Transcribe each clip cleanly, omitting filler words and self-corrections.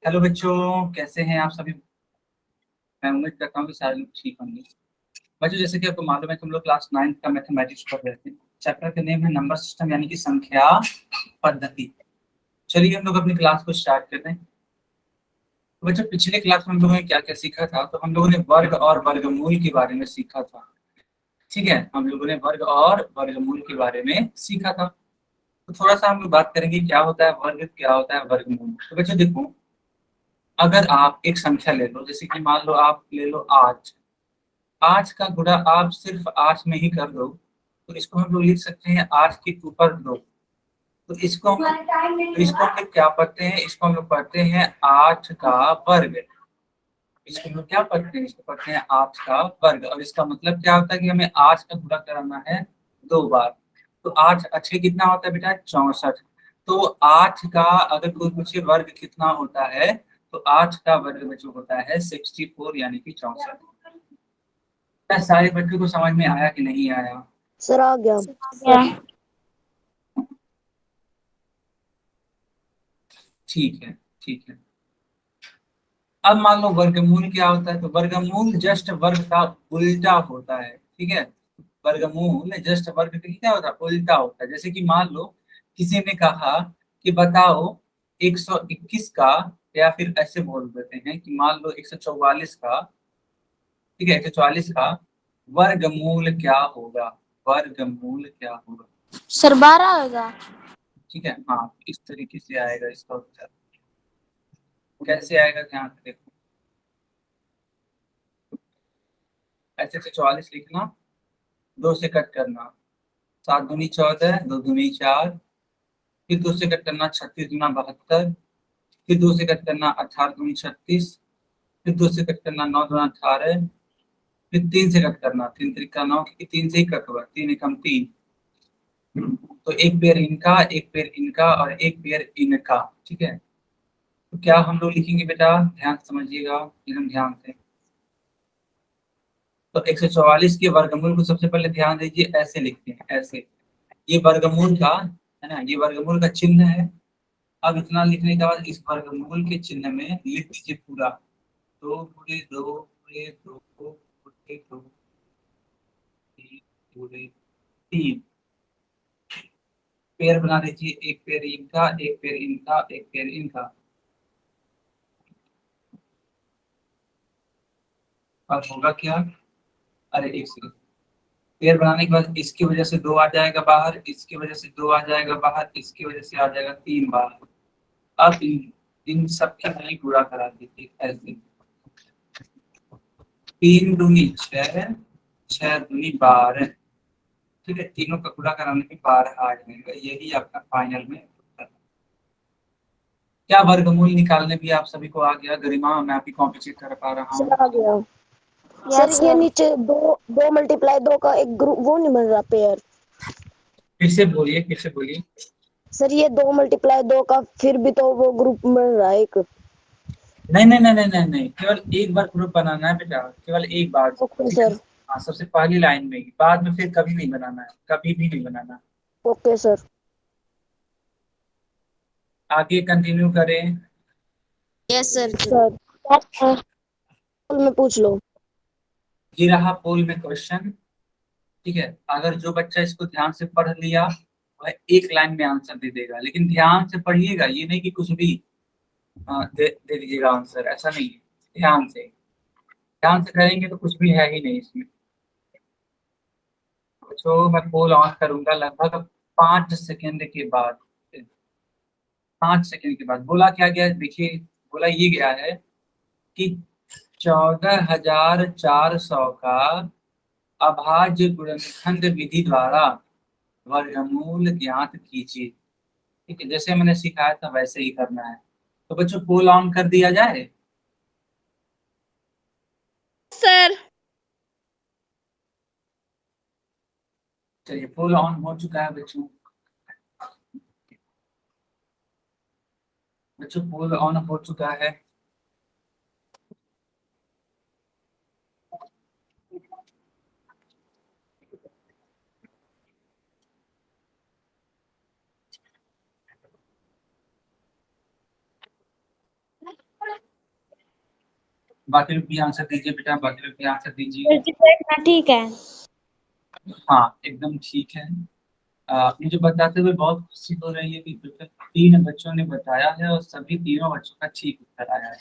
Hello बच्चों, कैसे हैं आप सभी। मैं उम्मीद करता हूँ कि सारे लोग ठीक होंगे। बच्चों, जैसे कि आपको मालूम है कि हम लोग क्लास 9 का मैथमेटिक्स पढ़ रहे थे। चैप्टर का नेम है नंबर सिस्टम, यानी कि संख्या पद्धति। चलिए हम लोग अपनी क्लास को स्टार्ट करते हैं। तो बच्चों, पिछले क्लास में हम लोगों ने क्या क्या सीखा था, तो हम लोगों ने वर्ग और वर्गमूल के बारे में सीखा था। ठीक है, हम लोगों ने वर्ग और वर्गमूल के बारे में सीखा था। तो थोड़ा सा हम लोग बात करेंगे क्या होता है वर्ग, क्या होता है वर्गमूल। तो बच्चों देखो, अगर आप एक संख्या ले लो, जैसे कि मान लो आप ले लो 8। 8 का गुणा आप सिर्फ 8 में ही कर दो, तो इसको हम लोग लिख सकते हैं 8 के ऊपर 2। तो इसको हम लोग क्या पढ़ते हैं, इसको हम लोग पढ़ते हैं 8 का वर्ग। इसको हम लोग क्या पढ़ते हैं, इसको पढ़ते हैं 8 का वर्ग। और इसका मतलब क्या होता है कि हमें 8 का गुणा कराना है 2 बार। तो 8 अच्छे कितना होता है बेटा, 64। तो 8 का अगर कोई पूछे वर्ग कितना होता है, तो 8 का वर्ग जो होता है 64, यानी कि 64। क्या सारे बच्चों को समझ में आया कि नहीं आया। सर आ गया। ठीक है, ठीक है। अब मान लो वर्गमूल क्या होता है, तो वर्गमूल जस्ट वर्ग का उल्टा होता है। ठीक है, वर्गमूल जस्ट वर्ग का क्या होता है, उल्टा होता है। जैसे कि मान लो किसी ने कहा कि बताओ 121 का, या फिर ऐसे बोल देते हैं कि मान लो 144 का, ठीक है, 144 का वर्गमूल क्या होगा। वर्गमूल क्या होगा। सर 12 होगा। ठीक है, हाँ, इस तरीके से आएगा इसका उत्तर। कैसे आएगा, ध्यान से देखो। ऐसे से 44 लिखना, 2 से कट करना, 7 दूनी 14, 2 दूनी 4, फिर 2 से कट करना 36 दूना 72, फिर 2 से कट करना 18 दूनी 36, फिर 2 से कट करना 9 दूना 18, फिर 3 से कट करना 3 त्रिका 9, क्योंकि 3 से ही कट होगा, 3 एकम 3। तो एक पेयर इनका, एक पेयर इनका और एक पेयर इनका। ठीक है, तो क्या हम लोग लिखेंगे बेटा, ध्यान से समझिएगा एकदम ध्यान से। तो 144 के वर्गमूल को सबसे पहले ध्यान दीजिए, ऐसे लिखते हैं, ऐसे। ये वर्गमूल का है ना, ये वर्गमूल का चिन्ह है। अब इतना लिखने के बाद इस वर्गमूल के चिन्ह में लिख दीजिए पूरा, 2 गुणे 2 गुणे 2 गुणे 3 पेयर बना दीजिए, एक पेयर इनका, एक पेयर इनका, एक पेयर इनका। अब होगा क्या, अरे एक सेकंड। पेयर बनाने के बाद इसकी वजह से 2 आ जाएगा बाहर, इसकी वजह से 2 आ जाएगा बाहर, इसकी वजह से आ जाएगा 3 बाहर। अब इन सबके नहीं गुणा करा दीजिए ऐसे। 3 दूनी 6, 6 दूनी 12। ठीक है, तीनों का गुणा कराने पे 12 आ जाएगा। यही आपका फाइनल में उत्तर है। क्या वर्गमूल निकालने भी आप सभी को आ गया। गरिमा, मैं आपकी कॉपी चेक कर पा रहा सर हूँ। आ गया। सर ये नीचे दो दो मल्टीप्लाई दो का एक ग्रुप वो नहीं बन रहा पेयर। फिर से बोलिए, फिर से बोलिए। सर ये 2 मल्टीप्लाई 2 का फिर भी तो वो ग्रुप बन रहा है एक। नहीं नहीं नहीं नहीं नहीं नहीं, केवल एक बार ग्रुप बनाना है बेटा, केवल एक बार। ओके ठीक है, सर। हाँ, सबसे पहली लाइन में ही, बाद में फिर कभी नहीं बनाना है, कभी भी नहीं बनाना। Okay sir. आगे कंटिन्यू करें। Yes sir. सर में पूछ लो। ये रहा पोल में क्वेश्चन। ठीक है, अगर जो बच्चा इसको ध्यान से पढ़ लिया, वह एक लाइन में आंसर दे देगा। लेकिन ध्यान से पढ़िएगा, ये नहीं कि कुछ भी दे दीजिएगा आंसर, ऐसा नहीं है। ध्यान से, ध्यान से करेंगे तो कुछ भी है ही नहीं इसमें। तो मैं पोल ऑन करूंगा लगभग 5 सेकेंड के बाद। 5 सेकेंड के बाद बोला क्या गया, देखिए। बोला ये गया है कि 14,400 का अभाज्य गुणनखंड विधि द्वारा वर्गमूल ज्ञात कीजिए। ठीक है, जैसे मैंने सिखाया था वैसे ही करना है। तो बच्चों, पोल ऑन कर दिया जाए। सर चलिए, पोल ऑन हो चुका है बच्चों। बच्चों, पोल ऑन हो चुका है। बाकी लोग भी आंसर दीजिए बेटा, बाकी लोग भी आंसर दीजिए। ठीक है। हाँ एकदम ठीक है। मुझे बताते हुए बहुत खुशी हो रही है कि टोटल 3 बच्चों ने बताया है और सभी तीनों बच्चों का ठीक उत्तर आया है।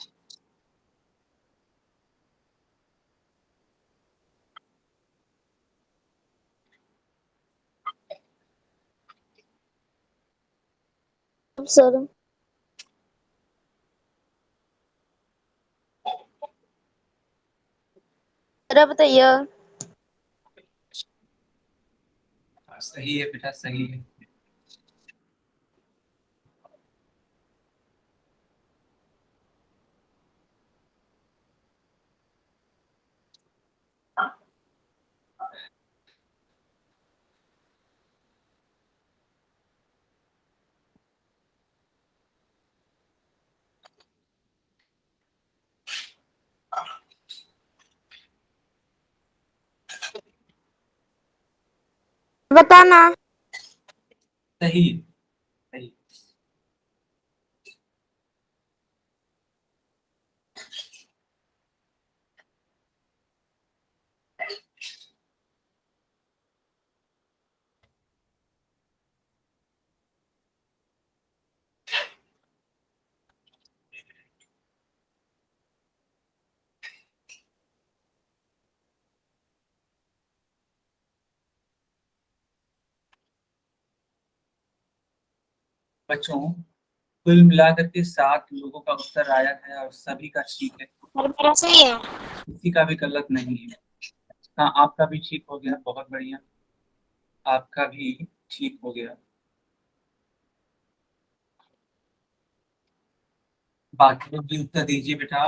सर जरा बताइए। सही है बेटा, सही है। बताना। सही सही। बच्चों कुल मिलाकर के 7 लोगों का उत्तर आया है और सभी का ठीक है, सर मेरा सही है। किसी का भी गलत नहीं है। हाँ आपका भी ठीक हो गया, बहुत बढ़िया, आपका भी ठीक हो गया। बाकी लोग भी उत्तर दीजिए बेटा,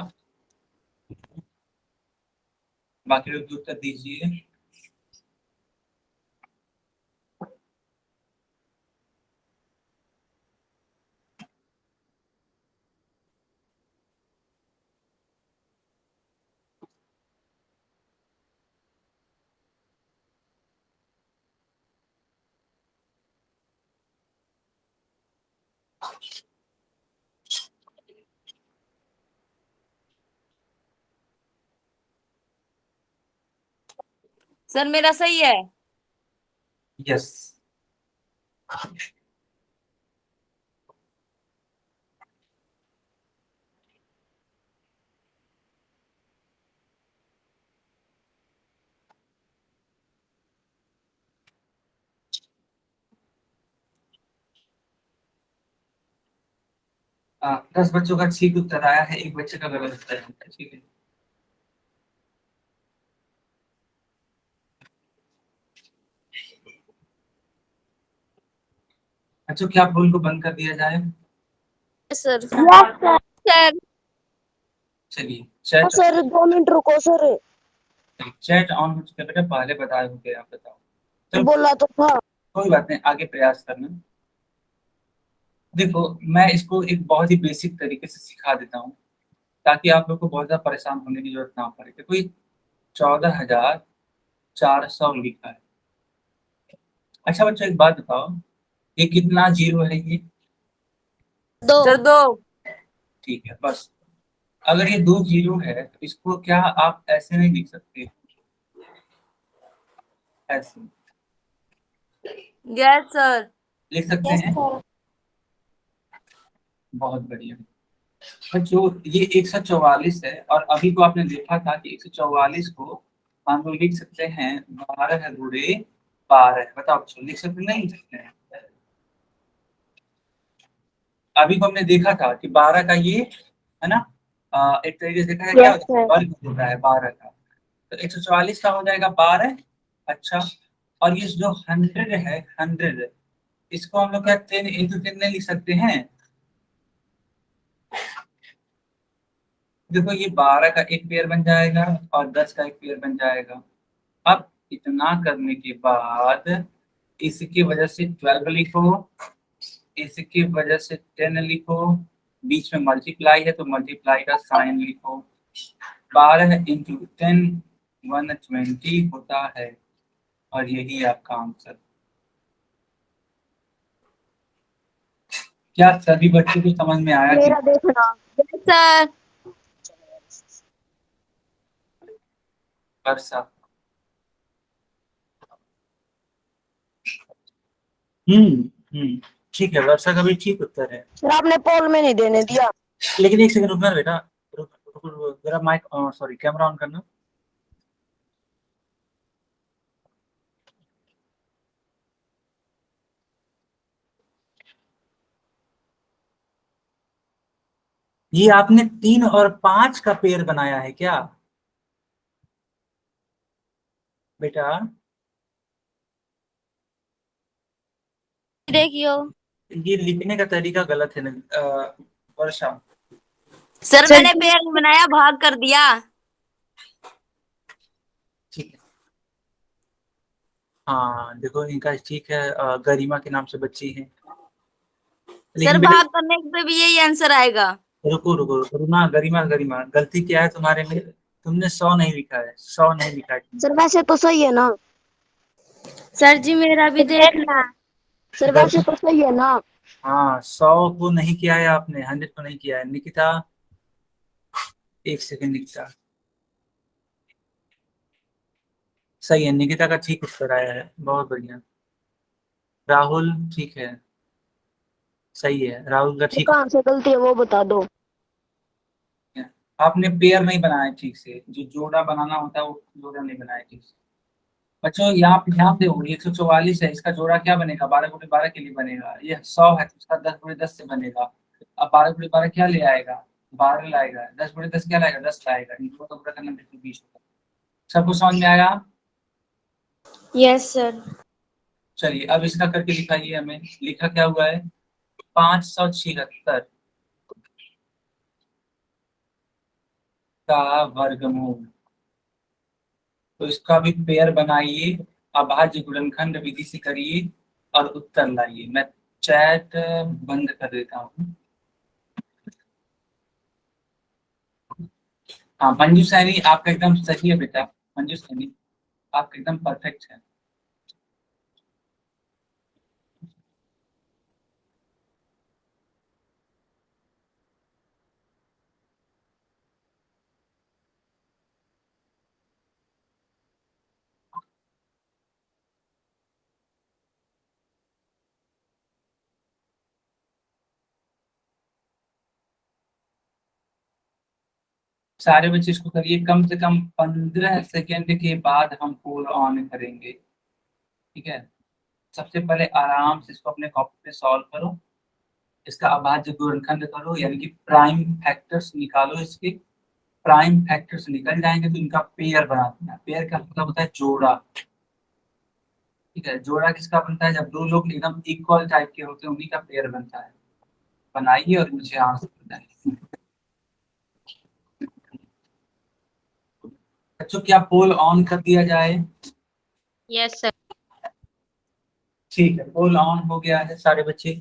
बाकी लोग भी उत्तर दीजिए। सर मेरा सही है। यस। हाँ 10 बच्चों का ठीक उत्तर आया है, एक बच्चे का गलत उत्तर है, ठीक है। बच्चों क्या फोन को बंद कर दिया जाए? सर सर चलिए चैट, सर 2 मिनट रुको सर। चैट ऑन हो चुका है बेटा, पहले बताए होंगे, आप बताओ। चलो बोला तो था। कोई बात नहीं, आगे प्रयास करना। देखो मैं इसको एक बहुत ही बेसिक तरीके से सिखा देता हूँ ताकि आप लोग को बहुत ज्यादा परेशान होने की जरूरत ना पड़े। देखो ये 14,400 लिखा है। अच्छा बच्चों एक बात बताओ, ये कितना जीरो है ये? दो। सर 2। ठीक है बस। अगर ये 2 जीरो है तो इसको क्या आप ऐसे नहीं लिख सकते? ऐसे यस सर। लिख सकते यस हैं? सर। बहुत बढ़िया। बच्चों ये 144 है और अभी को आपने देखा था कि 144 को हम लोग लिख सकते हैं 12 गुणे 12। बताओ बच्चों, लिख सकते नहीं लिख सकते हैं? अभी को हमने देखा था कि 12 का ये है ना, एक तरीके से देखा है क्या यस सर। वर्ग होता है 12 का, तो 144 का हो जाएगा 12। अच्छा, और ये जो 100 है 100, इसको हम लोग क्या 10 × 10 नहीं लिख सकते हैं? देखो ये 12 का एक पेयर बन जाएगा और 10 का एक पेयर बन जाएगा। अब इतना करने के बाद इसकी वजह से 12 लिखो, इसकी वजह से 10 लिखो, बीच में मल्टीप्लाई है तो मल्टीप्लाई का साइन लिखो। 12 × 10 120 होता है और यही आपका आंसर। क्या सभी बच्चों को समझ में आया कि मेरा देखना। Yes sir. वर्षा। हम्म, ठीक है, वर्षा का भी ठीक उत्तर है। सर आपने पोल में नहीं देने दिया। लेकिन एक सेकंड रुकना बेटा, रुक रुक रुक, जरा माइक, सॉरी, कैमरा ऑन करना। ये आपने 3 और 5 का पेयर बनाया है क्या बेटा? देखियो ये लिखने का तरीका गलत है ना, वर्षा। सर, मैंने पेड़ नहीं बनाया, भाग कर दिया। ठीक है, हाँ देखो इनका ठीक है, गरिमा के नाम से बच्ची है। सर, लेकिन बेटा, भाग करने पे भी यही आंसर आएगा। रुको रुको रुको, ना गरिमा गरिमा, गलती क्या है तुम्हारे में, तुमने 100 नहीं लिखा है, 100 नहीं लिखा है तुमने। सर वैसे तो सही है ना। सर जी, मेरा भी देखना। सर गर, वैसे तो सही है ना। हाँ, 100 को नहीं किया है आपने, 100 को नहीं किया है निकिता। एक सेकंड निकिता, सही है, निकिता का ठीक उत्तर आया है, बहुत बढ़िया। राहुल ठीक है, सही है, राहुल का ये ठीक कहाँ से गलती है वो बता दो। है। आपने पेयर नहीं बनाया ठीक से, जो जोड़ा बनाना होता है वो जोड़ा नहीं बनाया ठीक से। बच्चों यहाँ पे ध्यान दो, 144 है, इसका जोड़ा क्या बनेगा, 12 × 12 के लिए बनेगा। ये 100 है तो उसका 10 × 10 से बनेगा। अब 12 × 12 क्या ले आएगा, 12 लाएगा, 10 × 10 क्या लाएगा, 10 लाएगा, इनको तो पूरा करना बिल्कुल 20 होगा। सबको समझ में आया? Yes sir. चलिए अब इसका करके दिखाइए हमें, लिखा क्या हुआ है, 576 का वर्गमूल। तो इसका भी पेयर बनाइए, अभाज्य गुणनखंड विधि से करिए और उत्तर लाइए। मैं चैट बंद कर देता हूँ। हाँ मंजू सैनी, आपका एकदम सही है बेटा, मंजू सैनी आपका एकदम परफेक्ट है। सारे बच्चे इसको करिए, कम से कम 15 सेकेंड के बाद हम पोल ऑन करेंगे, ठीक है? सबसे पहले आराम से इसको अपने कॉपी पे सॉल्व करो, इसका अभाज्य गुणनखंड करो, यानी कि प्राइम फैक्टर्स निकालो इसके। प्राइम फैक्टर्स निकल जाएंगे तो इनका पेयर बना देना। पेयर का मतलब होता है जोड़ा, ठीक है? जोड़ा किसका बनता है, जब दो लोग एकदम इक्वल टाइप के होते हैं उन्हीं का पेयर बनता है। बनाइए और मुझे आंसर बताइए। बच्चों क्या पोल ऑन कर दिया जाए? Yes sir. ठीक है, पोल ऑन हो गया है, सारे बच्चे,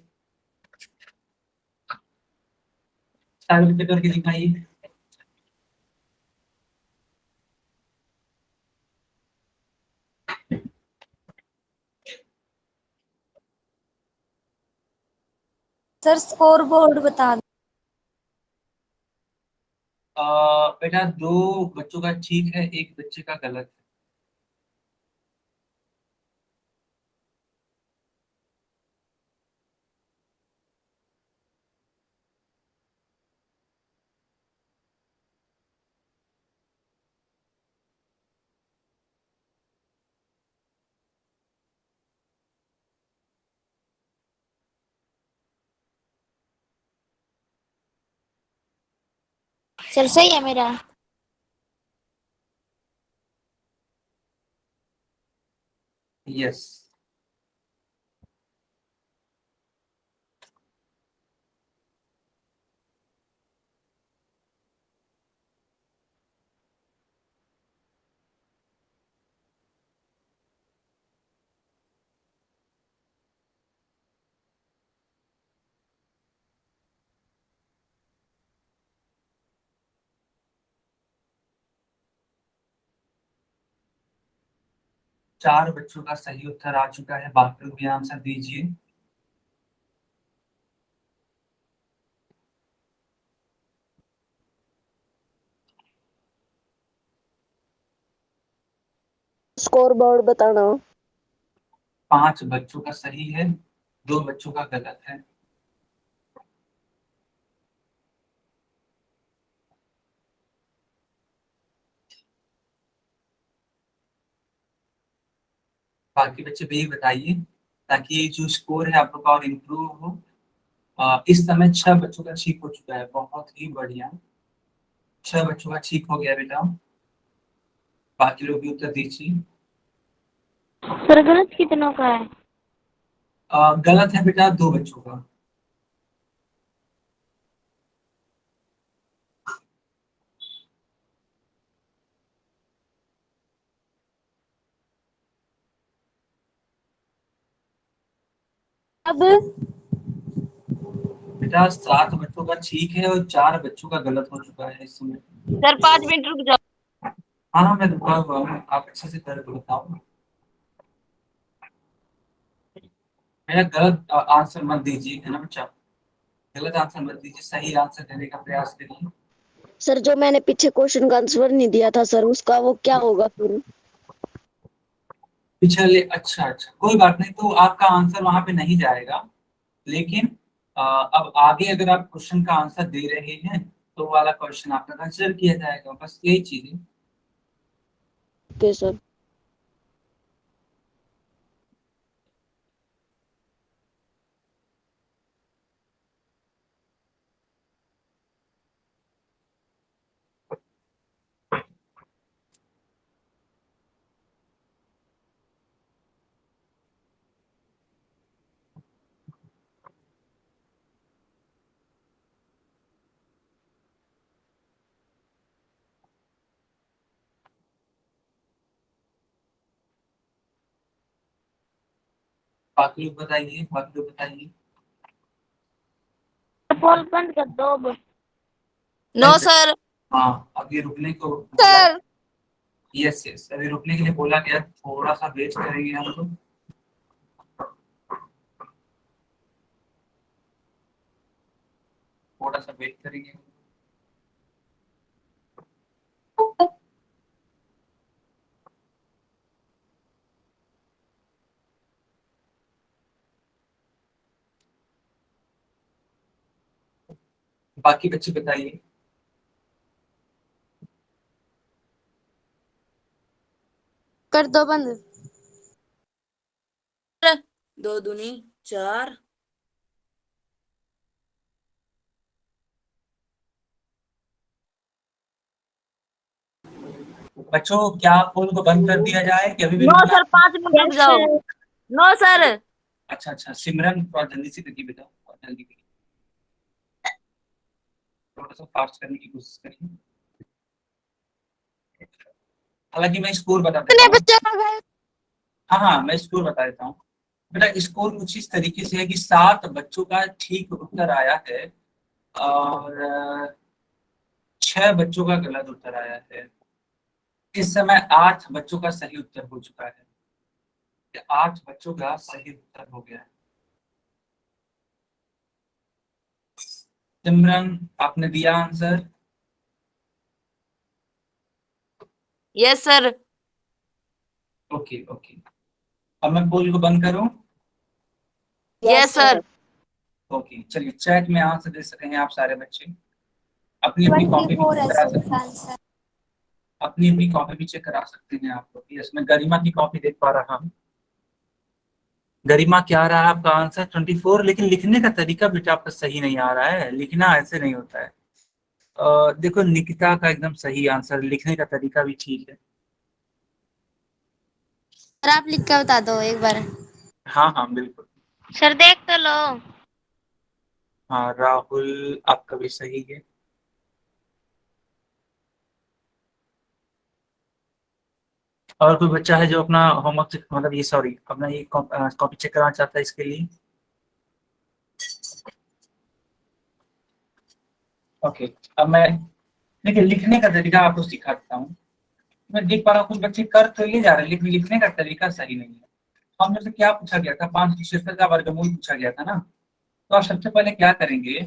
सारे बच्चे करके दिखाइए। सर, स्कोर बोर्ड बता दो। बेटा 2 बच्चों का ठीक है, एक बच्चे का गलत है। सर, सही है मेरा। यस। 4 बच्चों का सही उत्तर आ चुका है, बाकी लोग भी आंसर दीजिए। स्कोर बोर्ड बताना। 5 बच्चों का सही है, 2 बच्चों का गलत है। बाकी बच्चे भी बताइए ताकि जो स्कोर है आप लोग का और इम्प्रूव हो। इस समय 6 बच्चों का ठीक हो चुका है, बहुत ही बढ़िया। 6 बच्चों का ठीक हो गया बेटा। बाकी लोग भी उत्तर दीजिए। सर गलत कितनों का है? गलत है बेटा 2 बच्चों का। अब बेटा 7 बच्चों का ठीक है और 4 बच्चों का गलत हो चुका है इस समय। सर 5 मिनट रुक जाओ। हाँ हाँ, मैं रुका हुआ हूँ, आप अच्छे से करके बताओ। मेरा गलत आंसर मत दीजिए, है ना बच्चा। गलत आंसर मत दीजिए, सही आंसर देने का प्रयास करिए। सर जो मैंने पीछे क्वेश्चन का आंसर नहीं दिया था सर, उसका वो क्या होगा फिर? पिछले, अच्छा अच्छा, कोई बात नहीं, तो आपका आंसर वहां पे नहीं जाएगा। लेकिन अब आगे अगर आप क्वेश्चन का आंसर दे रहे हैं तो वो वाला क्वेश्चन आपका कंसिडर किया जाएगा, बस यही चीज है। Okay sir. बाकी लोग बताइए, बाकी लोग बताइए। कॉल बंद कर दो अब। No sir. हाँ, अभी रुकने को बोला। यस यस, अभी रुकने के लिए बोला गया, थोड़ा सा वेट करेंगे हम लोग। थोड़ा सा वेट करेंगे। बाकी बच्चे बताइए। कर दो बंद। 2 दूनी 4। बच्चों, क्या फोन को बंद कर दिया जाए कि अभी भी नो रुकना सर है? 5 मिनट रुक जाओ। No sir. अच्छा अच्छा, सिमरन थोड़ा जल्दी से करके बताओ, थोड़ा जल्दी करिए, थोड़ा सा फास्ट करने की कोशिश करिए। हालांकि मैं स्कोर बता देता कितने हूँ। बच्चे आ गए? हाँ हाँ, मैं स्कोर बता देता हूँ। बेटा स्कोर कुछ इस तरीके से है कि 7 बच्चों का ठीक उत्तर आया है और 6 बच्चों का गलत उत्तर आया है। इस समय 8 बच्चों का सही उत्तर हो चुका है। 8 बच्चों का सही उत्तर हो गया है। सिमरन, आपने दिया answer? Yes sir. Okay okay, अब मैं पोल को बंद करूं? Yes sir. ओके, चलिए चैट में आंसर दे सके हैं आप सारे बच्चे। अपनी अपनी कॉपी भी चेक करा सकते हैं, अपनी अपनी कॉपी भी चेक करा सकते हैं आप लोग। यस, मैं गरिमा की कॉपी देख पा रहा हूँ। गरिमा, क्या आ रहा है आपका आंसर? 24। लेकिन लिखने का तरीका बेटा आपका सही नहीं आ रहा है, लिखना ऐसे नहीं होता है। देखो, निकिता का एकदम सही आंसर, लिखने का तरीका भी ठीक है। सर आप लिख के बता दो एक बार। हाँ हाँ बिल्कुल। सर देख तो लो। हाँ राहुल, आपका भी सही है। और कोई बच्चा है जो अपना होमवर्क, मतलब ये सॉरी, अपना ये कॉपी चेक कराना चाहता है इसके लिए? ओके, अब मैं, देखिए लिखने का तरीका आपको सिखाता हूँ। मैं देख पा रहा हूँ कुछ बच्चे कर तो ये जा रहे हैं लेकिन लिखने का तरीका सही नहीं है। हम जैसे क्या पूछा गया था, 5 का वर्गमूल पूछा गया था ना। तो आप सबसे पहले क्या करेंगे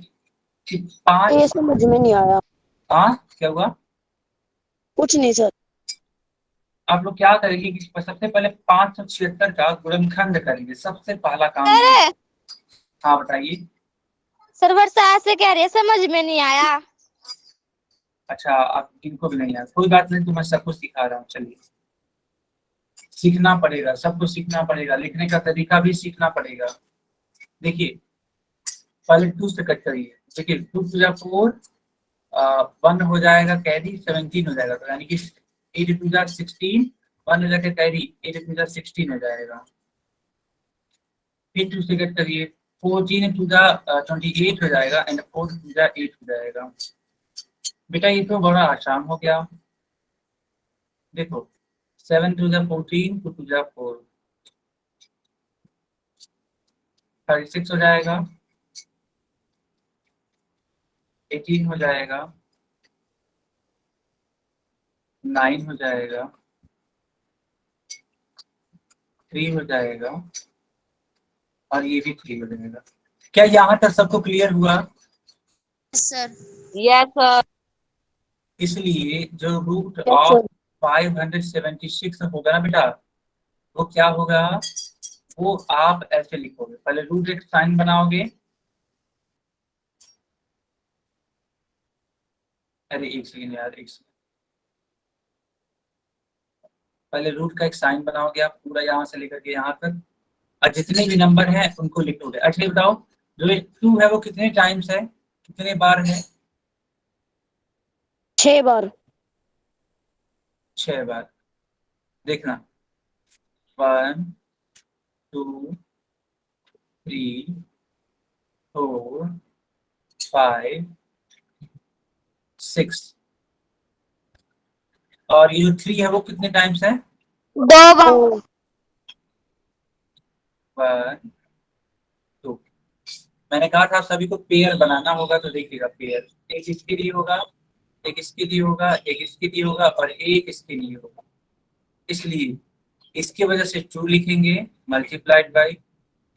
कि ये 5, समझ में नहीं आया। हाँ क्या हुआ? कुछ नहीं सर। आप लोग क्या करेंगे कि सबसे पहले 576 का गुणनखंड करेंगे, सबसे पहला काम है। अरे हाँ बताइए। सर वर्षा ऐसे कह रही है, समझ में नहीं आया। अच्छा, आप इनको भी नहीं आया, कोई बात नहीं, तो मैं सबको सिखा रहा हूँ, चलिए। सीखना पड़ेगा, सबको सीखना पड़ेगा, लिखने का तरीका भी सीखना पड़ेगा। देखिए, पहले 2 से कट करिए। देखिए 2 टू जा 4, 1 हो जाएगा कैरी, 17 हो जाएगा, तो यानी कि 8 टू जा 16, 1 हो जाकर कैरी, 8 टू जा 16 हो जाएगा। फिर 2 से कट करिए, 14 टू जा 28 हो जाएगा, एंड 4 टू जा 8 हो जाएगा। बेटा ये तो बड़ा आसान हो गया। देखो 7 टू जा 14, 2 टू जा 4, 36 हो जाएगा, 18 हो जाएगा, 9 हो जाएगा, 3 हो जाएगा, और ये भी 3 हो जाएगा। क्या यहाँ तक सबको क्लियर हुआ? Sir yes sir. इसलिए जो रूट Yes, ऑफ sir. 576 होगा ना बेटा, वो क्या होगा, वो आप ऐसे लिखोगे, पहले रूट एक साइन बनाओगे। अरे एक सेकंड यार, एक सेकंड, पहले रूट का एक साइन बनाओगे आप, पूरा यहाँ से लेकर के यहाँ तक, और जितने भी नंबर हैं उनको लिखोगे। अच्छा ये बताओ, जो ये 2 है वो कितने टाइम्स है, कितने बार है? 6 बार। 6 बार। देखना, 1 2 3 4 5 6, और ये जो 3 है वो कितने टाइम्स है? 2 बार। 1 2। मैंने कहा था सभी को पेयर बनाना होगा, तो देखिएगा पेयर, एक इसके लिए होगा, एक इसके लिए होगा, एक इसके लिए होगा, और एक इसके लिए होगा। इसलिए इसकी वजह से 2 लिखेंगे मल्टीप्लाइड बाई,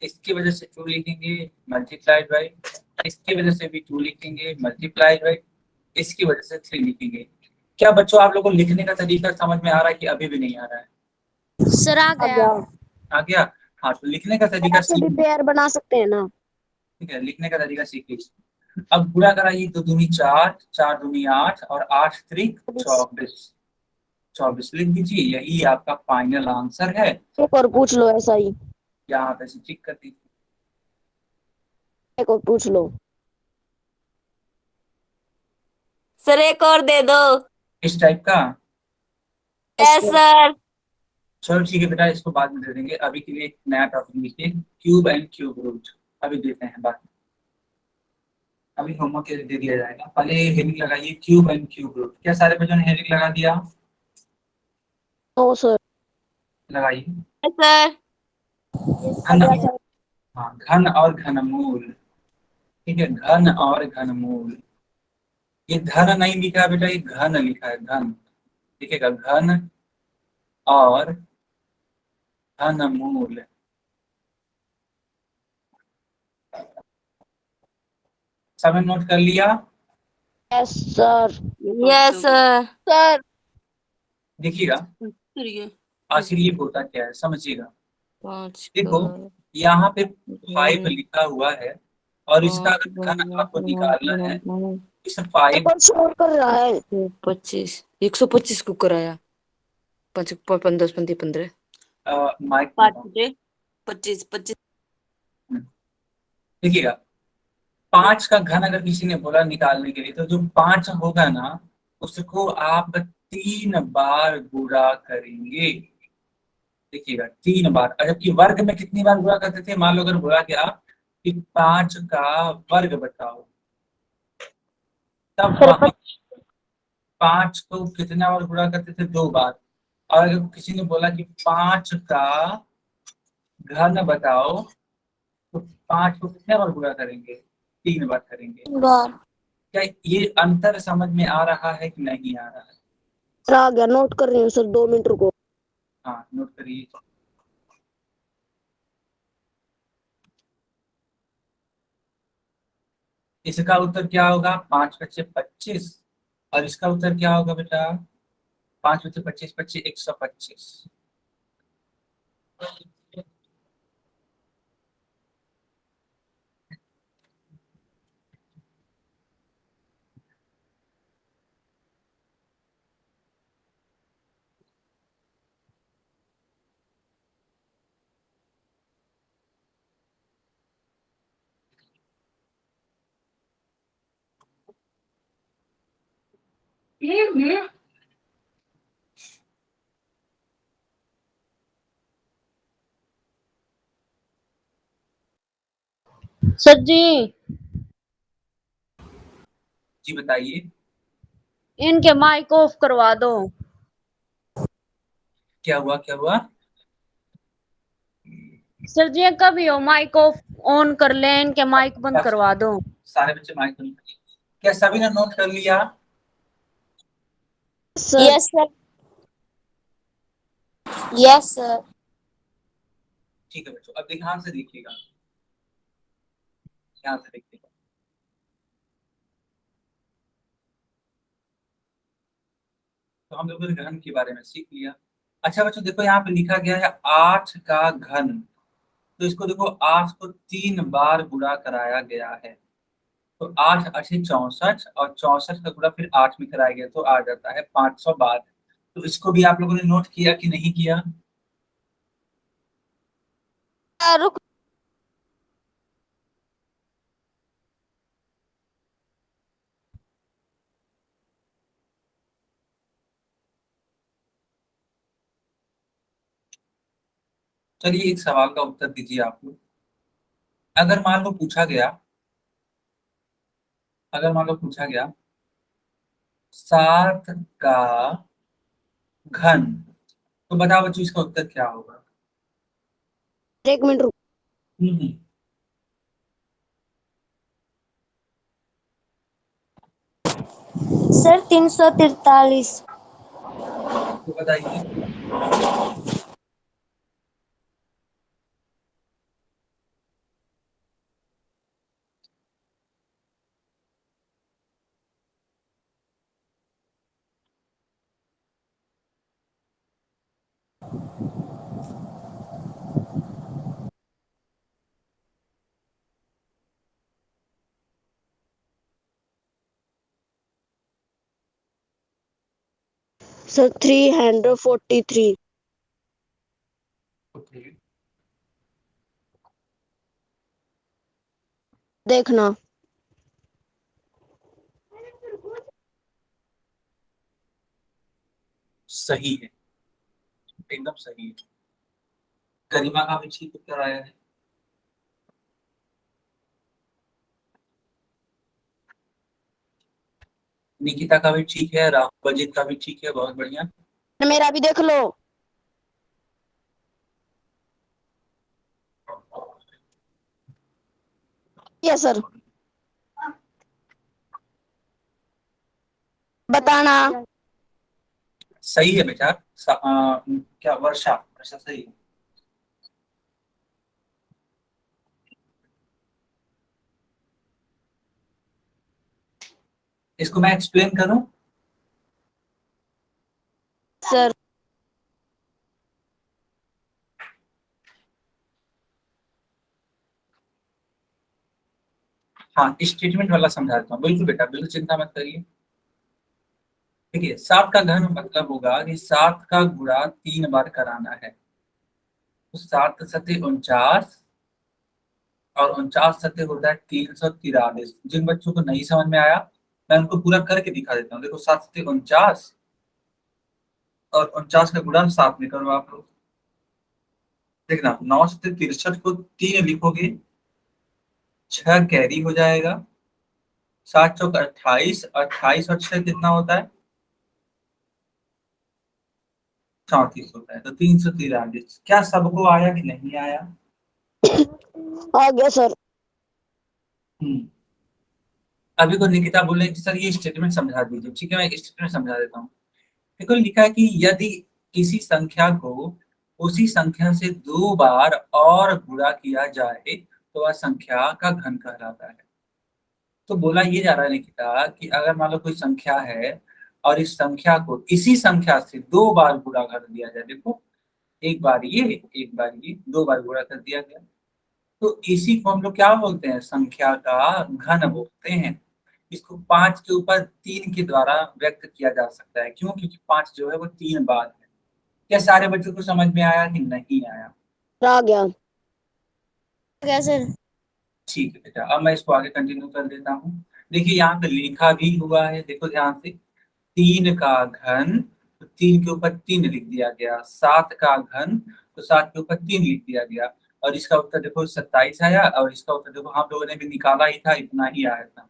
इसकी वजह से 2 लिखेंगे मल्टीप्लाइड बाई, इसकी वजह से भी 2 लिखेंगे मल्टीप्लाइड बाई, इसकी वजह से 3 लिखेंगे। क्या बच्चों आप लोगों को लिखने का तरीका समझ में आ रहा है कि अभी भी नहीं आ रहा है? सर आ गया। आ गया। हाँ, तो लिखने का तरीका ऐसे भी सीख, पेयर बना सकते हैं ना। ठीक है, लिखने का तरीका सीख लीजिए। अब पूरा कराइए, 2 दूनी 4, 4 दूनी 8, और 8 त्रिक 24, 24 लिख दीजिए, यही आपका फाइनल आंसर है। एक और पूछ लो ऐसा ही। यहाँ पे से टिक कर दीजिए। एक और पूछ लो। सर एक और दे दो। इस टाइप का। Yes sir. चलो ठीक है बेटा, इसको बाद में दे देंगे, अभी के लिए एक नया टॉपिक लिखिए, क्यूब एंड क्यूब रूट, अभी देते हैं बाद में, अभी होमवर्क दे दिया जाएगा। पहले हेडिंग लगाइए, क्यूब एंड क्यूब रूट। क्या सारे बच्चों ने हेडिंग लगा दिया? No sir. लगाइए। Yes sir. घन, हाँ, घन और घनमूल, ठीक है, घन और घनमूल। ये धन नहीं लिखा है बेटा, ये घन लिखा है, घन, लिखेगा घन और घनमूल। सबने नोट कर लिया? Yes sir. Yes sir. Sir देखिएगा आखिर ये होता क्या है, समझिएगा। 5 देखो यहाँ पे 5 लिखा हुआ है, और इसका अगर घन आपको निकालना है, इस 5, पेपर शोर कर रहा है। 25 125 को कराया 5 5 10 15 15 माइक 25 25। देखिएगा, 5 का घन अगर किसी ने बोला निकालने के लिए, तो जो 5 होगा ना, उसको आप 3 बार गुणा करेंगे। देखिएगा 3 बार, जबकि वर्ग में कितनी बार गुणा करते थे? मान लो अगर बोला गया कि 5 का वर्ग बताओ, तब वहां 5 को कितना बार गुणा करते थे? 2 बार। और अगर किसी ने बोला कि 5 का घन बताओ, तो 5 को कितने बार गुणा करेंगे? 3 बार करेंगे। बार। क्या ये अंतर समझ में आ रहा है कि नहीं आ रहा है? सर आ गया, नोट कर रही हूँ सर, 2 मिनट रुको। हाँ नोट करिए। इसका उत्तर क्या होगा? 5 बचे 25, और इसका उत्तर क्या होगा बेटा? 5 में से 25 25 125। सर जी, जी बताइए इनके माइक ऑफ करवा दो। क्या हुआ क्या हुआ? सर जी कभी हो माइक ऑफ ऑन कर ले, इनके माइक बंद करवा दो। सारे बच्चे माइक बंद करिए। क्या सभी ने नोट कर लिया? Sir yes sir. Yes sir. ठीक है बच्चों, अब ध्यान से देखिएगा, ध्यान से देखिएगा। तो हम लोगों ने घन के बारे में सीख लिया। अच्छा बच्चों देखो, यहाँ पे लिखा गया है 8 का घन। तो इसको देखो, 8 को 3 बार गुणा कराया गया है। तो 8 8 64, और 64 का गुणा फिर 8 में कराया गया तो आ जाता है 512। तो इसको भी आप लोगों ने नोट किया कि नहीं किया? रुक। चलिए एक सवाल का उत्तर दीजिए आप लोग। अगर मान लो पूछा गया, अगर मान लो पूछा गया 7 का घन, तो बताओ बच्चों इसका उत्तर क्या होगा? एक मिनट रुक। हम्म, सर 343। तो बताइए। सर 343। देखना। सही है, एकदम सही है। गरिमा का भी ठीक उत्तर आया है। निकिता का भी ठीक है, राहुल अजीत का भी ठीक है, बहुत बढ़िया। मेरा भी देख लो। Yes sir. बताना। सही है बेटा। क्या वर्षा, वर्षा सही है। इसको मैं एक्सप्लेन करूं? सर हाँ, स्टेटमेंट वाला समझा देता हूँ, बिल्कुल बेटा, बिल्कुल चिंता मत करिए। देखिए 7 का घन मतलब होगा कि 7 का गुणा 3 बार कराना है। तो 7 सत्ते 49, और 49 सत्ते होता है 343। जिन बच्चों को नहीं समझ में आया, मैं उनको पूरा करके दिखा देता हूँ। देखो 7 सत्ते 49, और 49 का गुणा 7 में करो आप लोग। देखना, 9 सत्ते 63 को 3 लिखोगे, 6 कैरी हो जाएगा, 7 चौक 28, 28 और 6 कितना होता है? 34 होता है। तो 343। क्या सबको आया कि नहीं आया? आ गया सर। हम्म। अभी को निकिता बोले कि सर ये स्टेटमेंट समझा दीजिए। ठीक है, मैं स्टेटमेंट समझा देता हूँ। देखो लिखा है कि यदि किसी संख्या को उसी संख्या से 2 बार और गुणा किया जाए तो वह संख्या का घन कहलाता है। तो बोला ये जा रहा है निकिता कि अगर मान लो कोई संख्या है और इस संख्या को इसी संख्या से 2 बार गुणा कर दिया जाए। देखो, एक बार ये, एक बार ये, 2 बार गुणा कर दिया गया, तो इसी को हम लोग क्या बोलते हैं, संख्या का घन बोलते हैं। इसको 5 के ऊपर 3 के द्वारा व्यक्त किया जा सकता है। क्यों? क्योंकि 5 जो है वो 3 बार है। क्या सारे बच्चों को समझ में आया कि नहीं आया? आ गया। क्या सर? ठीक है बेटा, अब मैं इसको आगे कंटिन्यू कर देता हूँ। देखिए यहाँ पे लिखा भी हुआ है, देखो ध्यान से, 3 का घन, तो 3 के ऊपर 3 लिख दिया गया, 7 का घन, तो 7 के ऊपर 3 लिख दिया गया, और इसका उत्तर देखो 27 आया, और इसका उत्तर देखो हम लोगों ने भी निकाला ही था, इतना ही आया था।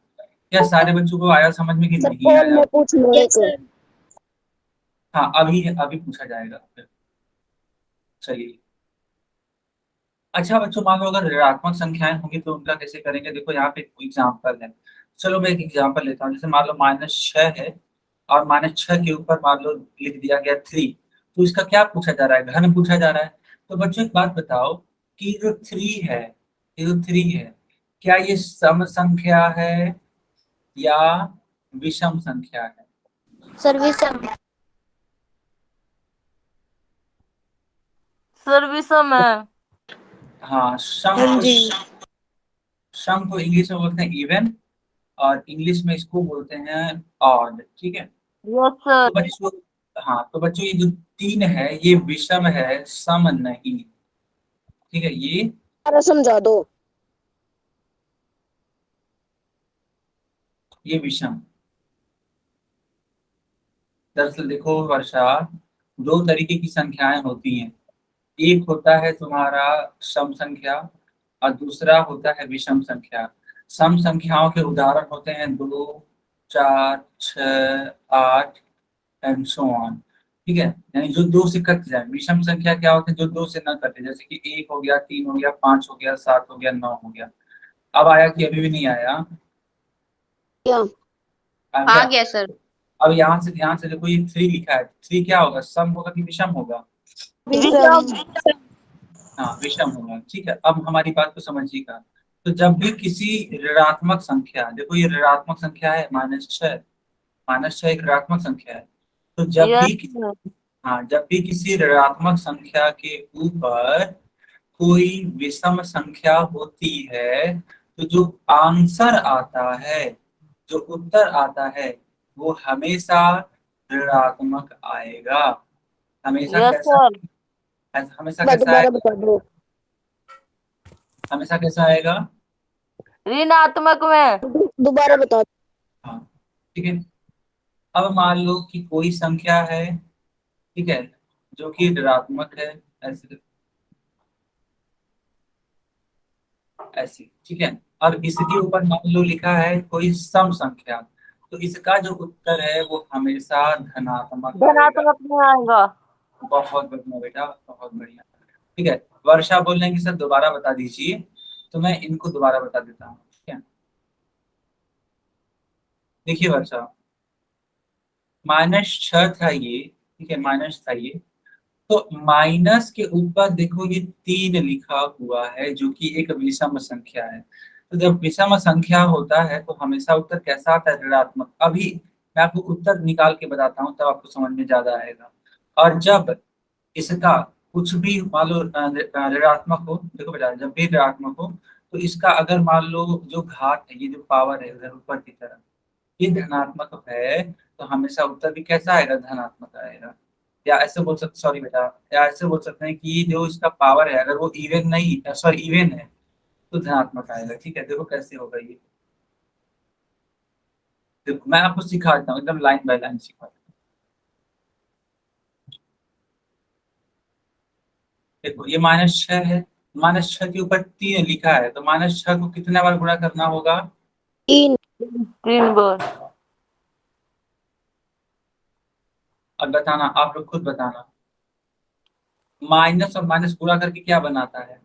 क्या सारे बच्चों को आया समझ में कि सर नहीं कॉल आया? में पूछ लो यस एक। सर। हाँ, अभी पूछा जाएगा फिर। चलिए, अच्छा बच्चों, मान लो अगर ऋणात्मक संख्याएं होंगी तो उनका कैसे करेंगे? देखो यहाँ पे एग्जाम्पल है, चलो मैं एक एग्जाम्पल लेता हूँ। जैसे मान लो -6 है, और -6 के ऊपर मान लो लिख दिया गया 3, तो इसका क्या पूछा जा रहा है? घन पूछा जा रहा है। तो बच्चों एक बात बताओ कि जो 3 है, ये जो 3 है, क्या ये सम संख्या है या विषम संख्या है? सर विषम। सर विषम है। हाँ, सम हाँ को, जी। सम को इंग्लिश में बोलते हैं इवन, और इंग्लिश में इसको बोलते हैं ऑड। ठीक है, यस तो सर। बच्चों, हाँ तो बच्चों ये जो 3 है ये विषम है, सम नहीं। ठीक है, अरे समझा दो। ये विषम। दरअसल देखो वर्षा, 2 तरीके की संख्याएं होती हैं। एक होता है तुम्हारा सम संख्या, और दूसरा होता है विषम संख्या। सम संख्याओं के उदाहरण होते हैं 2, 4, 6, 8 एंड सो ऑन। ठीक है, यानी जो 2 से कट जाए। विषम संख्या क्या होते हैं? जो 2 से ना कटे, जैसे कि 1 हो गया, 3 हो गया, 5 हो गया, 7 हो गया, 9 हो गया। अब आया कि अभी भी नहीं आया? क्या? आ आ गया? गया सर। अब यहाँ से ध्यान से देखो, ये 3 लिखा है, 3 क्या होगा? सम होगा कि विषम होगा? विषम। हाँ, विषम होगा। ठीक है, अब हमारी बात को समझिएगा। तो जब भी किसी ऋणात्मक संख्या, देखो ये ऋणात्मक संख्या है -6, -6 एक ऋणात्मक संख्या है। तो जब यस भी, हाँ, जब भी किसी ऋणात्मक संख्या के ऊपर कोई विषम संख्या होती है, तो जो आंसर आता है, जो उत्तर आता है, वो हमेशा ऋणात्मक आएगा। हमेशा यस कैसा? सर। हमेशा कैसा दोबारा आएगा? बता दो। हमेशा कैसा आएगा? ऋणात्मक में। दोबारा बता दो। हाँ, ठीक है। अब मान लो कि कोई संख्या है, ठीक है, जो कि ऋणात्मक है, ऐसे ऐसे, ठीक है, और इसके ऊपर मान लो लिखा है कोई सम संख्या, तो इसका जो उत्तर है वो हमेशा धनात्मक आएगा। धनात्मक में आएगा। बहुत बढ़िया बेटा, बहुत बढ़िया। ठीक है, वर्षा बोल रहे हैं कि सर दोबारा बता दीजिए, तो मैं इनको दोबारा बता देता हूँ। ठीक है, देखिए वर्षा, -6 था ये, ठीक है, माइनस था ये, तो माइनस के ऊपर देखो ये 3 लिखा हुआ है, जो कि एक विषम संख्या है। तो जब विषम संख्या होता है तो हमेशा उत्तर कैसा आता है? ऋणात्मक। अभी मैं आपको उत्तर निकाल के बताता हूँ, तब आपको समझ में ज्यादा आएगा। और जब इसका कुछ भी मान लो ऋणात्मक हो, देखो बेटा, जब भी ऋणात्मक हो, तो इसका अगर मान लो जो घात है, ये जो पावर है उधर ऊपर की तरफ, ये धनात्मक है, तो हमेशा उत्तर भी कैसा आएगा? धनात्मक आएगा। या ऐसे बोल सकते, सॉरी बेटा, या ऐसे बोल सकते हैं कि जो इसका पावर है, अगर वो इवन नहीं, सॉरी इवन है, तो धनात्मक आएगा। ठीक है, देखो कैसे होगा ये। देखो मैं आपको सिखाता हूँ, एकदम लाइन बाय लाइन सिखाता हूँ। देखो ये -6 है, -6 के ऊपर 3 लिखा है, तो -6 को कितने बार गुणा करना होगा? 3। 3 बार। अब बताना, आप लोग खुद बताना, माइनस और माइनस गुणा करके क्या बनाता है?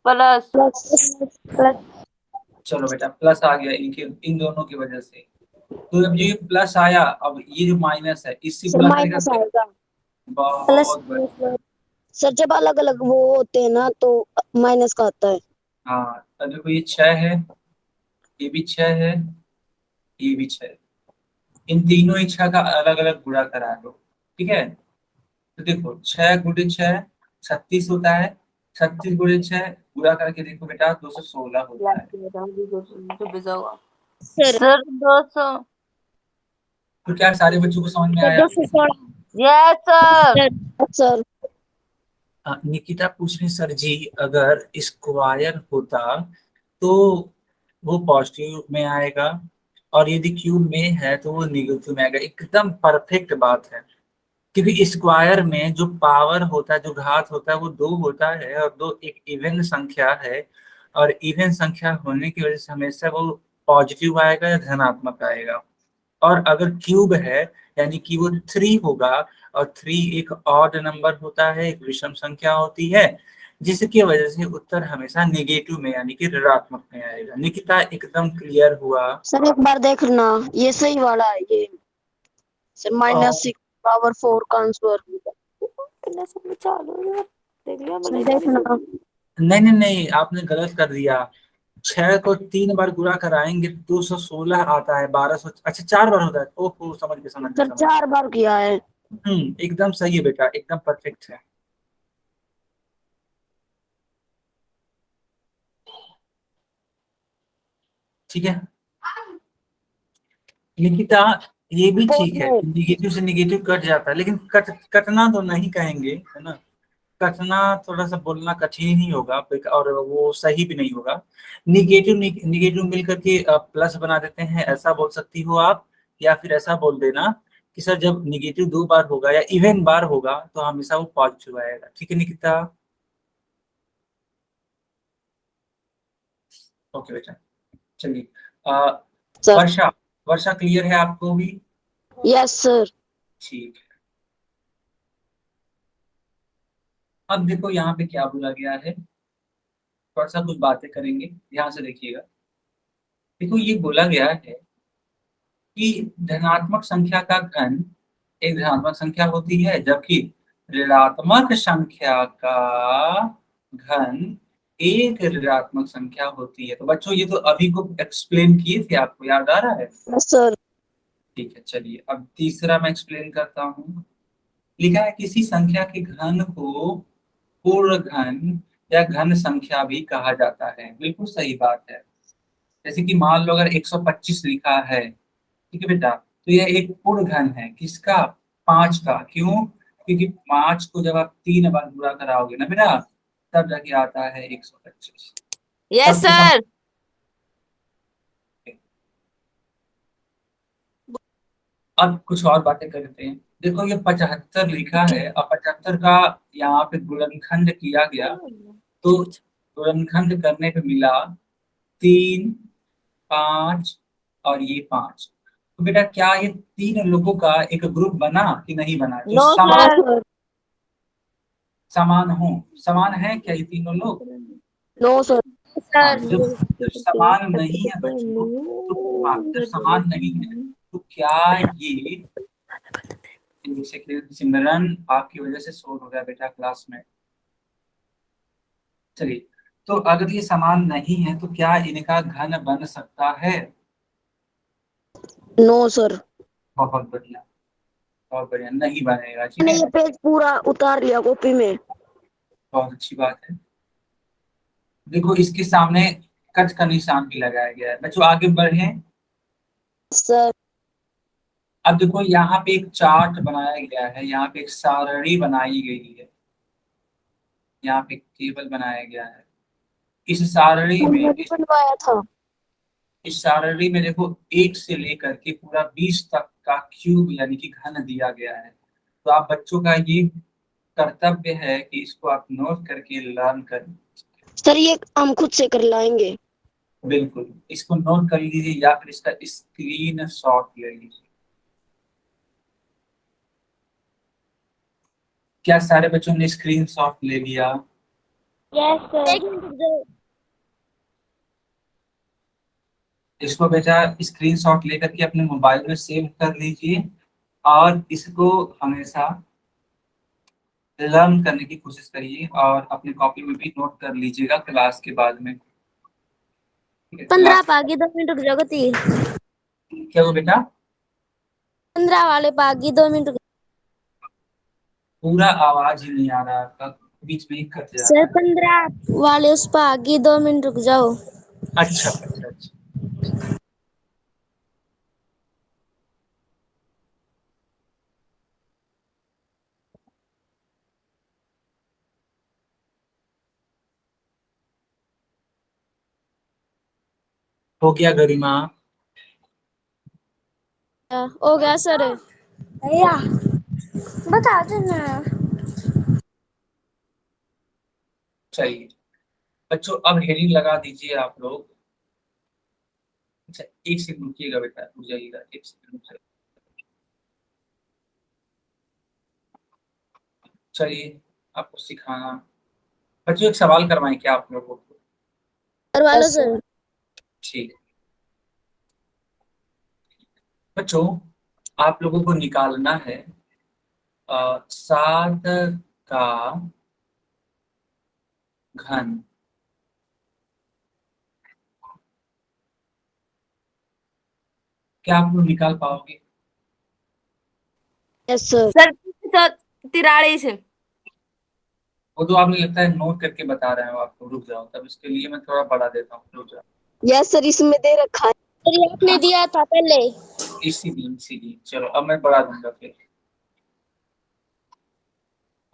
प्लस। प्लस। चलो बेटा, प्लस आ गया इनके, इन दोनों की वजह से। तो जब ये प्लस आया, अब ये जो माइनस है इससे सर गुणा करेगा माइनस तो आएगा। प्लस। बहुत बढ़िया। सर जब अलग अलग वो होते हैं ना तो माइनस का आता है। हाँ, तो देखो ये 6 है, ये भी 6 है, ये भी 6 है। इन तीनों ही 6 का अलग अलग गुणा करा दो। ठीक है, तो देखो 6 गुणे 6 36 होता है, 36 गुणे 6 गुणा करके देखो बेटा 216 होता है। Sir sir 200। तो क्या सारे बच्चों को समझ में आया? 216 yes sir. Sir sir Nikita पूछ रही सर जी अगर स्क्वायर होता तो वो पॉजिटिव में आएगा और यदि क्यूब में है तो वो निगेटिव में आएगा। एकदम परफेक्ट बात है, क्योंकि स्क्वायर में जो पावर होता है, जो घात होता है वो 2 होता है और 2 एक इवन संख्या है, और इवन संख्या होने की वजह से हमेशा वो पॉजिटिव आएगा या धनात्मक आएगा। और अगर क्यूब है यानी कि वो 3 होगा, और 3 एक ऑड नंबर होता है, एक विषम संख्या होती है, जिसकी वजह से उत्तर हमेशा नेगेटिव में यानी कि ऋणात्मक में आएगा। निकिता एकदम क्लियर हुआ? सर एक बार देखना, ये सही वाला है ये सर, -6 का आंसर। सर देखना। नहीं नहीं नहीं, आपने गलत कर दिया। 6 को 3 बार गुणा कराएंगे 216 आता है, 1200, अच्छा 4 बार होता है। ओहो, समझ गए समझ गए सर समझ गए। 4 बार किया है। एकदम सही है बेटा, एकदम परफेक्ट है। ठीक है निकिता, ये भी ठीक है, निगेटिव से निगेटिव कट जाता है, लेकिन कटना तो नहीं कहेंगे, है ना। कटना थोड़ा सा बोलना कठिन ही होगा और वो सही भी नहीं होगा। निगेटिव निगेटिव मिल करके प्लस बना देते हैं, ऐसा बोल सकती हो आप। या फिर ऐसा बोल देना कि सर जब निगेटिव 2 बार होगा या इवन बार होगा तो हमेशा वो पॉजिटिव आएगा। ठीक है निकिता? ओके बेटा, चलिए। सर वर्षा, वर्षा क्लियर है आपको भी? Yes sir. ठीक है, अब देखो यहाँ पे क्या बोला गया है, थोड़ा सा कुछ बातें करेंगे, ध्यान से देखिएगा। देखो ये बोला गया है कि धनात्मक संख्या का घन एक धनात्मक संख्या होती है, जबकि ऋणात्मक संख्या का घन एक ऋणात्मक संख्या होती है। तो बच्चों ये तो अभी को एक्सप्लेन किए थे, आपको याद आ रहा है? Yes sir. ठीक है, चलिए अब तीसरा मैं एक्सप्लेन करता हूँ। लिखा है किसी संख्या के घन को पूर्ण घन या घन संख्या भी कहा जाता है। बिल्कुल सही बात है। जैसे कि मान लो अगर 125 लिखा है, ठीक है बेटा, तो यह एक पूर्ण घन है, किसका? 5 का। क्यों? क्योंकि 5 को जब आप 3 बार गुणा कराओगे ना बेटा, तब जाके आता है 125। Yes sir. अब कुछ और बातें करते हैं। देखो ये 75 लिखा है और 75 का यहाँ पे गुणनखंड किया गया, तो गुणनखंड करने पे मिला 3, 5 और ये 5। तो बेटा क्या ये 3 लोगों का एक ग्रुप बना कि नहीं बना? जो नो समान सर। समान हो, समान है क्या ये तीनों लोग? No sir. हाँ, सर जब समान नहीं है बच्चों, तो हाँ, जब समान नहीं है तो क्या ये, जैसे कि सिमरन आपकी वजह से शोर हो गया बेटा क्लास में। चलिए, तो अगर ये समान नहीं है तो क्या इनका घन बन सकता है? No sir. बहुत बढ़िया, बहुत बढ़िया, नहीं बनेगा। ठीक मैंने है, ये पेज पूरा उतार लिया कॉपी में। बहुत अच्छी बात है। देखो इसके सामने कट का निशान भी लगाया गया है। बच्चों आगे बढ़े। सर अब देखो यहाँ पे एक चार्ट बनाया गया है, यहाँ पे एक सारणी बनाई गई है, यहाँ पे एक टेबल बनाया गया है। इस सारणी में मैंने भी बनवाया था। इस सारणी में देखो 1 से लेकर के पूरा 20 तक का क्यूब यानी कि घन दिया गया है। तो आप बच्चों का ये कर्तव्य है कि इसको आप नोट करके लर्न करें। सर ये हम खुद से कर लाएंगे। बिल्कुल, इसको नोट कर लीजिए या फिर इसका स्क्रीन शॉट ले लीजिए। क्या सारे बच्चों ने स्क्रीन शॉट ले लिया? यस सर इसको बेटा स्क्रीन शॉट लेकर के अपने मोबाइल में सेव कर लीजिए और इसको हमेशा लर्न करने की कोशिश करिए और अपनी कॉपी में भी नोट कर लीजिएगा क्लास के बाद में। ठीक है, 15 आप आगे 2 मिनट रुक जाओ ती। क्या वो बेटा? 15 वाले बागी 2 मिनट रुक पूरा आवाज ही नहीं आ रहा आपका, बीच में ही कट जा सर रहा है। 15 वाले उस पर आगे 2 मिनट रुक जाओ। अच्छा अच्छा अच्छा। हो गया गरिमा? हो गया सर। भैया बता देना। चाहिए बच्चों, अब हेडिंग लगा दीजिए आप लोग। अच्छा एक सेकंड रुकिएगा बेटा, रुक जाइएगा एक सेकंड रुक जाइए। चलिए आपको सिखाना, बच्चों एक सवाल करवाएं क्या आप लोगों को? करवा लो यस सर। सर। ठीक है। बच्चों आप लोगों को निकालना है 7 का घन। क्या आप लोग निकाल पाओगे? Yes sir. सर 43 है। वो तो आपने लगता है नोट करके बता रहे हो आपको, रुक जाओ तब इसके लिए मैं थोड़ा बढ़ा देता हूँ, रुक जाओ। यस सर, इसमें दे रखा है। सर ये आपने दिया था पहले। इसीलिए चलो अब मैं बढ़ा दूंगा फिर,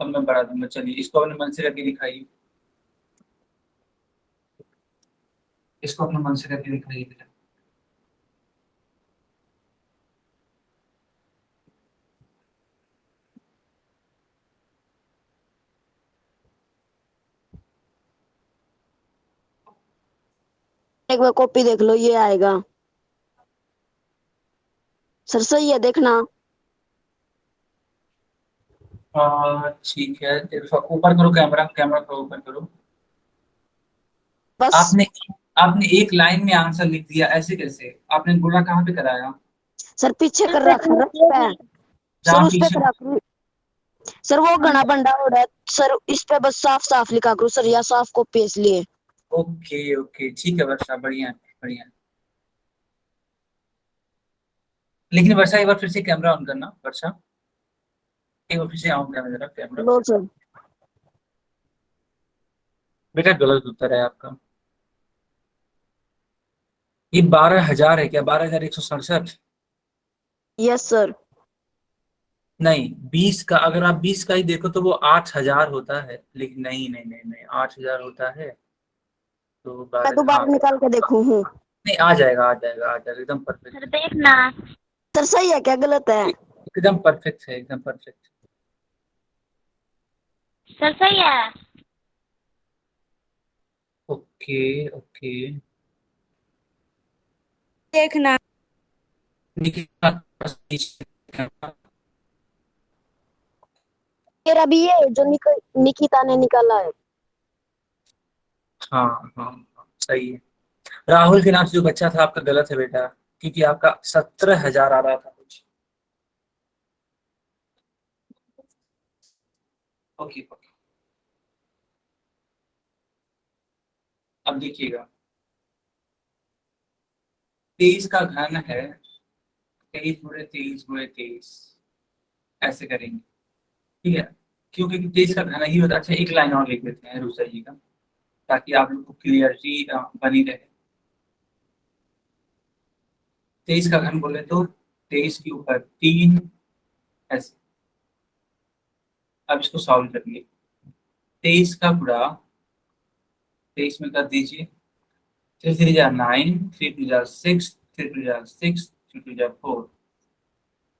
अब मैं बढ़ा दूंगा। चलिए इसको अपने मन से करके दिखाइए, इसको अपने मन से करके दिखाइए बेटा। एक बार कॉपी देख लो, ये आएगा। सर सही है, देखना। ठीक है, ऊपर करो कैमरा, कैमरा को ऊपर करो। बस आपने आपने एक लाइन में आंसर लिख दिया, ऐसे कैसे? आपने गुणा कहाँ पे कराया? सर पीछे कर रखा है पे। सर जहाँ उस पे पीछे। करा करो। सर वो घना बंडा हो रहा है सर, इस पे बस साफ साफ लिखा करो सर, या साफ कॉपी इसलिए। ओके ओके ठीक है वर्षा, बढ़िया है, बढ़िया है। लेकिन वर्षा एक बार फिर से कैमरा ऑन करना, वर्षा एक बार फिर से ऑन करना जरा कैमरा। लो सर। बेटा गलत उत्तर है आपका। ये 12,000 है क्या? 12,167? Yes sir. नहीं 20 का, अगर आप 20 का ही देखो तो वो 8,000 होता है, लेकिन नहीं नहीं नहीं नहीं 8,000 होता है। तो मैं 12, हाँ दोबारा निकाल के देखू हूँ। नहीं आ जाएगा आ जाएगा आ जाएगा, एकदम परफेक्ट। सर देखना। सर सही है क्या गलत है? एकदम परफेक्ट है, एकदम परफेक्ट। सर सही है। Okay okay. देखना। निकिता, मेरा भी ये जो निकिता ने निकाला है। हाँ हाँ हाँ, सही है। राहुल के नाम से जो बच्चा था आपका गलत है बेटा, क्योंकि आपका 17,000 आ रहा था कुछ। Okay okay. अब देखिएगा 23 का घन है 23 × 23 × 23, ऐसे करेंगे ठीक है, क्योंकि 23 का घन ही होता है। अच्छा एक लाइन और लिख देते हैं रुसा जी का, ताकि आप लोग को क्लियरिटी बनी रहे। 23 का घन बोले तो 23 के ऊपर 3, ऐसे। अब इसको सॉल्व करिए। 23 का गुणा 23 में कर दीजिए, 3 3 जा 9, 3 2 जा 6, 3 2 जा 6, 3 2 जा 4,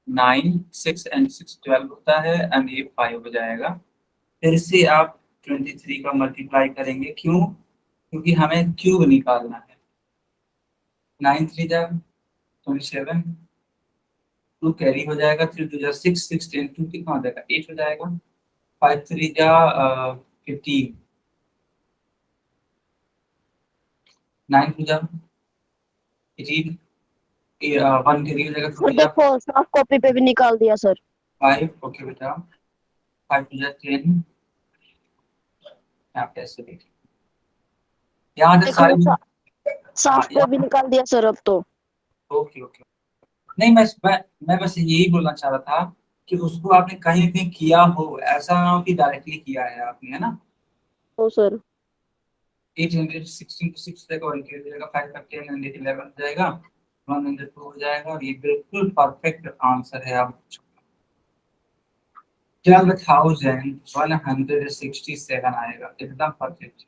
9 6 and 6 12 होता है, एंड ये 5 हो जाएगा। फिर से आप 23 का मल्टीप्लाई करेंगे, क्यों? क्योंकि हमें क्यूब निकालना है। 9 3 जा 27, 2 कैरी हो जाएगा, 3 2 जा 6, 6 10 2 कितना हो जाएगा? 8 हो जाएगा। 5 3 जा 15, 9 2 जा 18, 1 कैरी हो जाएगा, 2 सर जा देखो साफ कॉपी पे भी निकाल दिया सर। 5। ओके बेटा 5 2 जा 10, आप कैसे देखें यहाँ तक देख सारे। लो साफ हाँ पे भी निकाल दिया सर अब तो। Okay okay. नहीं, मैं बस यही बोलना चाह रहा था कि उसको आपने कहीं ना कहीं किया हो, ऐसा ना हो कि डायरेक्टली किया है आपने, है ना। ओ सर 800 16 to 6 जाएगा, 1 हो जाएगा, 5 5 10 100 11 हो जाएगा, 102 हो जाएगा, और ये बिल्कुल परफेक्ट आंसर है आप। 12,167 आएगा, एकदम परफेक्ट।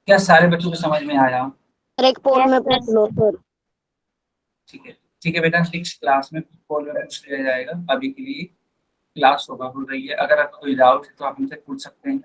क्या सारे बच्चों को समझ में आया? सर एक पोल Yes, में sir. पूछ लो सर। ठीक है, ठीक है बेटा, नेक्स्ट क्लास में कॉल में पूछ लिया जाएगा। अभी के लिए क्लास होगा हो रही है, अगर आपको कोई डाउट है तो आप हमसे पूछ सकते हैं।